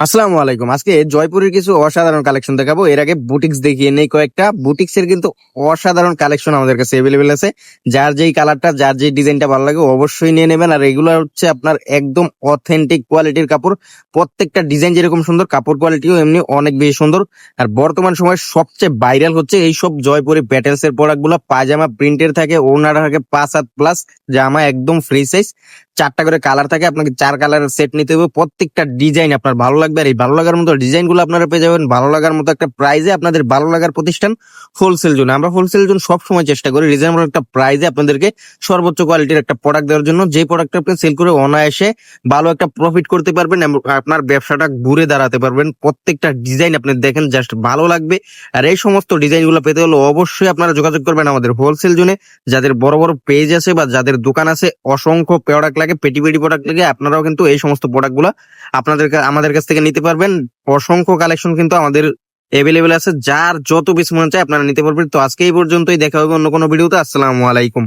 আসসালামু আলাইকুম। আজকে জয়পুরের কিছু অসাধারণ কালেকশন দেখাবো। এর আগে বুটিক্স দেখিয়ে নেই কয়েকটা। বুটিক্স এর কিন্তু অসাধারণ কালেকশন আমাদের কাছে এভেলেবেল আছে। যার যেই কালারটা, যার যেই ডিজাইনটা ভালো লাগে অবশ্যই নিয়ে নেবেন। আর এগুলো হচ্ছে আপনার একদম অথেন্টিক কোয়ালিটির কাপড়। প্রত্যেকটা ডিজাইন যেরকম সুন্দর, কাপড় কোয়ালিটিও এমনি অনেক বেশি সুন্দর। আর বর্তমান সময়ে সবচেয়ে ভাইরাল হচ্ছে এইসব জয়পুরি প্যাটেলস এর প্রোডাক্ট গুলো। পায়জামা প্রিন্টের থাকে, ওড়না থাকে 5 হাত প্লাস, জামা একদম ফ্রি সাইজ, 4টা করে কালার থাকে। আপনাকে 4 কালারের সেট নিতে হবে। প্রত্যেকটা ডিজাইন আপনার ভালো লাগবে। আর এই ভালো লাগার মতো ডিজাইন গুলো আপনারা পেয়ে যাবেন ভালো লাগার মতো একটা প্রাইজে। আপনাদের ভালো লাগার প্রতিষ্ঠান হোলসেল জোন। আমরা হোলসেল জোন সবসময় চেষ্টা করি রিজনেবল একটা প্রাইজে আপনাদেরকে সর্বোচ্চ কোয়ালিটির একটা প্রোডাক্ট দেওয়ার জন্য। যে প্রোডাক্টটা আপনি সেল করে অনায়াসে ভালো একটা প্রফিট করতে পারবেন এবং আপনার ব্যবসাটা ঘুরে দাঁড়াতে পারবেন। প্রত্যেকটা ডিজাইন আপনি দেখেন, জাস্ট ভালো লাগবে। আর এই সমস্ত ডিজাইন গুলো পেতে হলে অবশ্যই আপনারা যোগাযোগ করবেন আমাদের হোলসেল জোনে। যাদের বড় বড় পেজ আছে বা যাদের দোকান আছে, অসংখ্য প্রোডাক্ট লাগে, পেটি পেটি প্রোডাক্ট লাগে, আপনারাও কিন্তু এই সমস্ত প্রোডাক্ট গুলা আমাদের কাছ থেকে নিতে পারবেন। অসংখ্য কালেকশন কিন্তু আমাদের এভেলেবেল আছে। যার যত পিস মনে চায় আপনারা নিতে পারবেন। তো আজকে এই পর্যন্তই, দেখা হবে অন্য কোনো ভিডিওতে। আসসালামু আলাইকুম।